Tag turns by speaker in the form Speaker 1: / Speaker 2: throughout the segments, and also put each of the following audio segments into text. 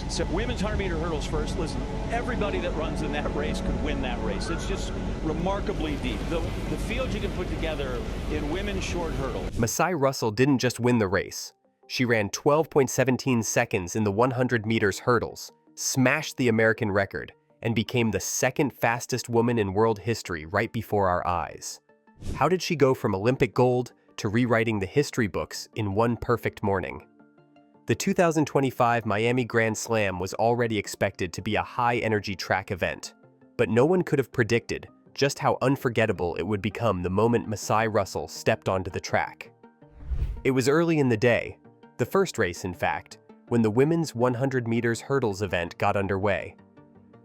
Speaker 1: race. So women's 100-meter hurdles first. Listen, everybody that runs in that race could win that race. It's just remarkably deep. The field you can put together in women's short hurdle.
Speaker 2: Masai Russell didn't just win the race. She ran 12.17 seconds in the 100 meters hurdles, smashed the American record, and became the second fastest woman in world history right before our eyes. How did she go from Olympic gold to rewriting the history books in one perfect morning? The 2025 Miami Grand Slam was already expected to be a high-energy track event, but no one could have predicted just how unforgettable it would become the moment Masai Russell stepped onto the track. It was early in the day, the first race in fact, when the women's 100 meters hurdles event got underway.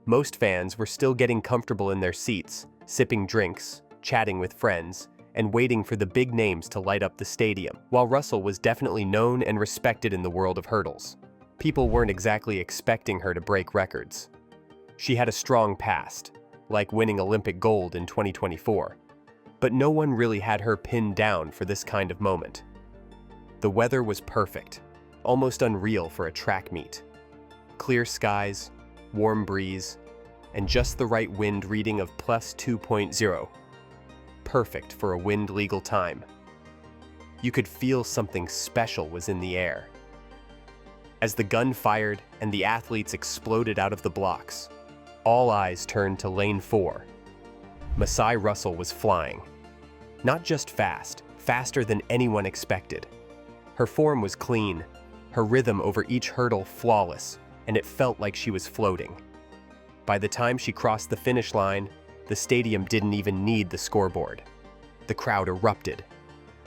Speaker 2: Most fans were still getting comfortable in their seats, sipping drinks, chatting with friends, and waiting for the big names to light up the stadium. While Russell was definitely known and respected in the world of hurdles, people weren't exactly expecting her to break records. She had a strong past, like winning Olympic gold in 2024, but no one really had her pinned down for this kind of moment. The weather was perfect, almost unreal for a track meet. Clear skies, warm breeze, and just the right wind reading of +2.0. Perfect for a wind-legal time. You could feel something special was in the air. As the gun fired and the athletes exploded out of the blocks, all eyes turned to lane 4. Masai Russell was flying. Not just fast, faster than anyone expected. Her form was clean, her rhythm over each hurdle flawless, and it felt like she was floating. By the time she crossed the finish line, the stadium didn't even need the scoreboard. The crowd erupted.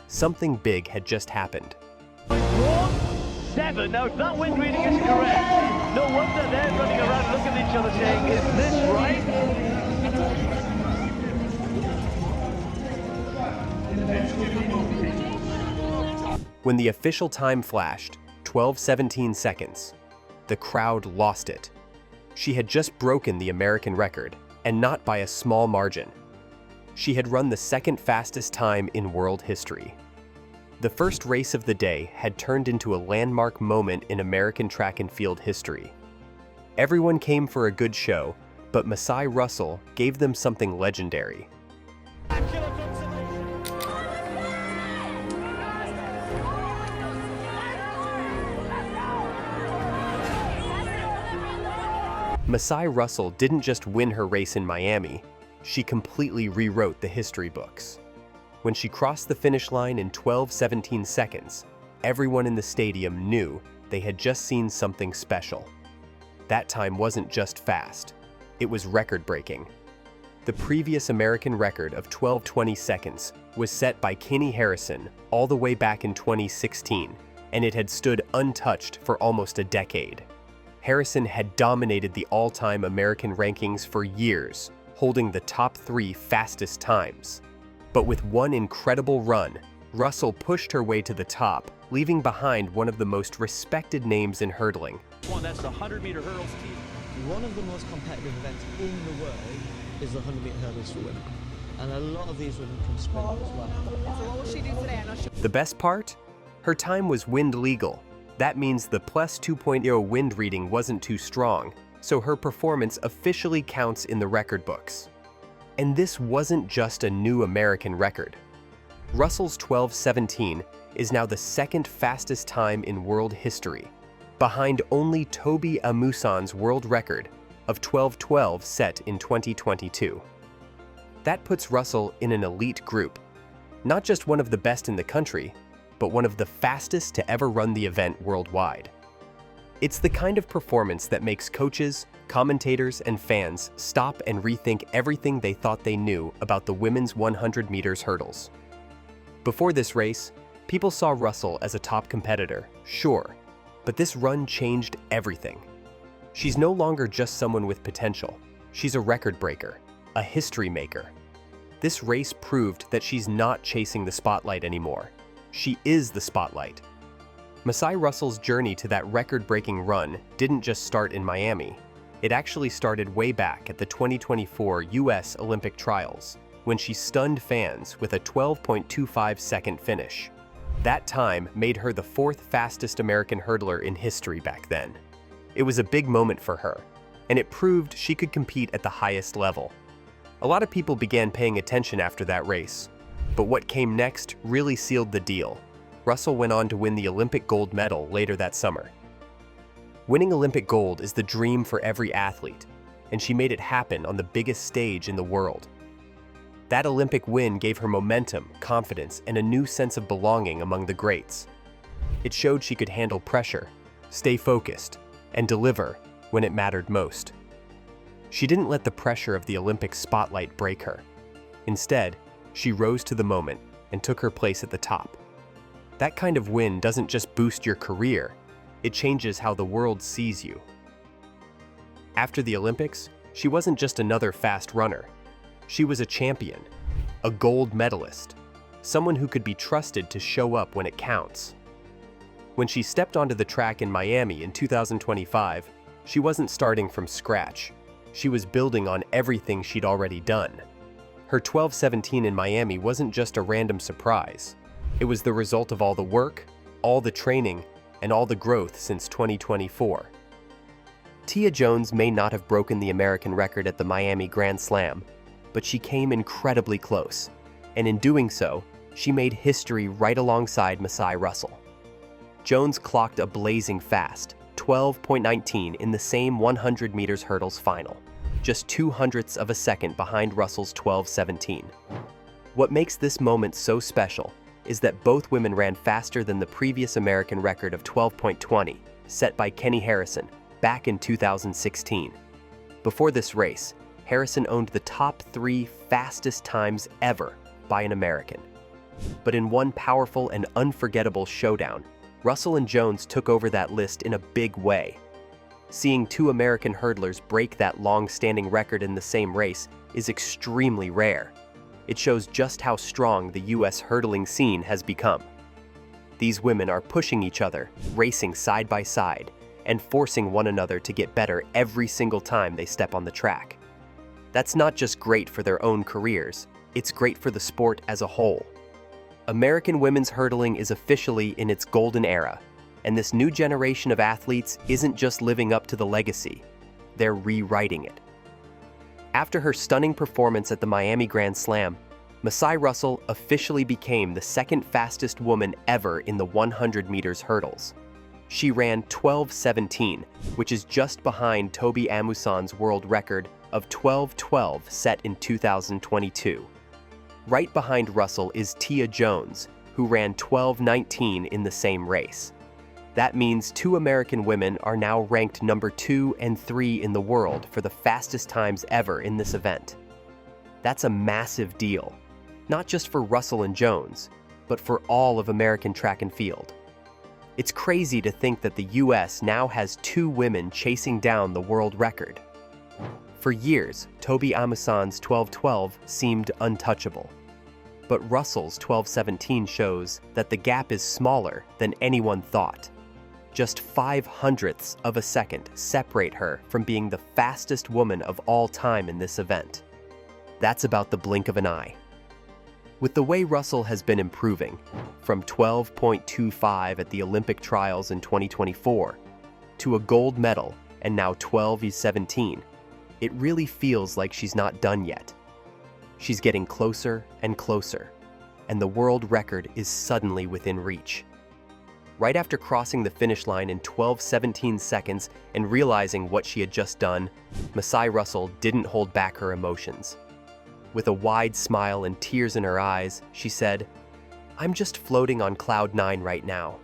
Speaker 2: Something big had just happened.
Speaker 3: 1-7. Now, if that wind reading is correct, no wonder they're running around looking at each other saying, is this right?
Speaker 2: When the official time flashed, 12:17 seconds, the crowd lost it. She had just broken the American record, and not by a small margin. She had run the second fastest time in world history. The first race of the day had turned into a landmark moment in American track and field history. Everyone came for a good show, but Masai Russell gave them something legendary. Masai Russell didn't just win her race in Miami, she completely rewrote the history books. When she crossed the finish line in 12:17 seconds, everyone in the stadium knew they had just seen something special. That time wasn't just fast, it was record-breaking. The previous American record of 12:20 seconds was set by Kenny Harrison all the way back in 2016, and it had stood untouched for almost a decade. Harrison had dominated the all-time American rankings for years, holding the top 3 fastest times. But with one incredible run, Russell pushed her way to the top, leaving behind one of the most respected names in hurdling.
Speaker 1: That's the 100-meter hurdles team.
Speaker 4: One of the most competitive events in the world is the 100-meter hurdles for women. And a lot of these women can sprint as well.
Speaker 5: So what will she do today?
Speaker 2: The best part? Her time was wind legal. That means the +2.0 wind reading wasn't too strong, so her performance officially counts in the record books. And this wasn't just a new American record. Russell's 12:17 is now the second fastest time in world history, behind only Toby Amusan's world record of 12:12 set in 2022. That puts Russell in an elite group, not just one of the best in the country, but one of the fastest to ever run the event worldwide. It's the kind of performance that makes coaches, commentators, and fans stop and rethink everything they thought they knew about the women's 100 meters hurdles. Before this race, people saw Russell as a top competitor, sure, but this run changed everything. She's no longer just someone with potential. She's a record breaker, a history maker. This race proved that she's not chasing the spotlight anymore. She is the spotlight. Masai Russell's journey to that record-breaking run didn't just start in Miami. It actually started way back at the 2024 US Olympic Trials, when she stunned fans with a 12.25-second finish. That time made her the 4th fastest American hurdler in history back then. It was a big moment for her, and it proved she could compete at the highest level. A lot of people began paying attention after that race, but what came next really sealed the deal. Russell went on to win the Olympic gold medal later that summer. Winning Olympic gold is the dream for every athlete, and she made it happen on the biggest stage in the world. That Olympic win gave her momentum, confidence, and a new sense of belonging among the greats. It showed she could handle pressure, stay focused, and deliver when it mattered most. She didn't let the pressure of the Olympic spotlight break her. Instead, she rose to the moment and took her place at the top. That kind of win doesn't just boost your career, it changes how the world sees you. After the Olympics, she wasn't just another fast runner. She was a champion, a gold medalist, someone who could be trusted to show up when it counts. When she stepped onto the track in Miami in 2025, she wasn't starting from scratch. She was building on everything she'd already done. Her 12:17 in Miami wasn't just a random surprise. It was the result of all the work, all the training, and all the growth since 2024. Tia Jones may not have broken the American record at the Miami Grand Slam, but she came incredibly close, and in doing so, she made history right alongside Masai Russell. Jones clocked a blazing fast 12.19 in the same 100 meters hurdles final, just 0.02 of a second behind Russell's 12:17. What makes this moment so special is that both women ran faster than the previous American record of 12.20, set by Kenny Harrison back in 2016. Before this race, Harrison owned the top 3 fastest times ever by an American. But in one powerful and unforgettable showdown, Russell and Jones took over that list in a big way. Seeing 2 American hurdlers break that long-standing record in the same race is extremely rare. It shows just how strong the US hurdling scene has become. These women are pushing each other, racing side by side, and forcing one another to get better every single time they step on the track. That's not just great for their own careers, it's great for the sport as a whole. American women's hurdling is officially in its golden era, and this new generation of athletes isn't just living up to the legacy, they're rewriting it. After her stunning performance at the Miami Grand Slam, Masai Russell officially became the second fastest woman ever in the 100 meters hurdles. She ran 12:17, which is just behind Tobi Amusan's world record of 12:12 set in 2022. Right behind Russell is Tia Jones, who ran 12:19 in the same race. That means 2 American women are now ranked number 2 and 3 in the world for the fastest times ever in this event. That's a massive deal, not just for Russell and Jones, but for all of American track and field. It's crazy to think that the US now has 2 women chasing down the world record. For years, Tobi Amusan's 12:12 seemed untouchable. But Russell's 12:17 shows that the gap is smaller than anyone thought. Just 0.05 of a second separate her from being the fastest woman of all time in this event. That's about the blink of an eye. With the way Russell has been improving, from 12.25 at the Olympic trials in 2024 to a gold medal and now 12:17, it really feels like she's not done yet. She's getting closer and closer, and the world record is suddenly within reach. Right after crossing the finish line in 12:17 seconds and realizing what she had just done, Masai Russell didn't hold back her emotions. With a wide smile and tears in her eyes, she said, "I'm just floating on cloud 9 right now."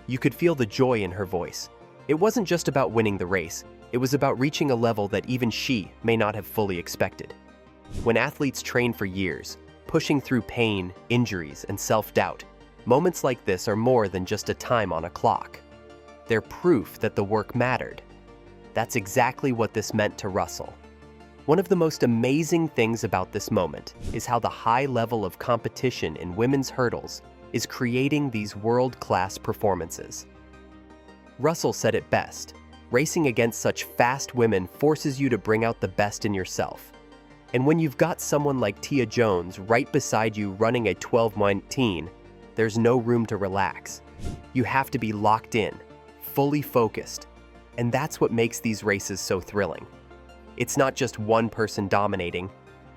Speaker 2: You could feel the joy in her voice. It wasn't just about winning the race, it was about reaching a level that even she may not have fully expected. When athletes train for years, pushing through pain, injuries, and self-doubt, moments like this are more than just a time on a clock. They're proof that the work mattered. That's exactly what this meant to Russell. One of the most amazing things about this moment is how the high level of competition in women's hurdles is creating these world-class performances. Russell said it best, racing against such fast women forces you to bring out the best in yourself. And when you've got someone like Tia Jones right beside you running a 12:19, there's no room to relax. You have to be locked in, fully focused. And that's what makes these races so thrilling. It's not just one person dominating,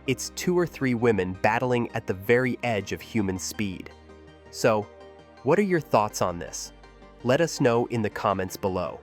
Speaker 2: it's 2 or 3 women battling at the very edge of human speed. So, what are your thoughts on this? Let us know in the comments below.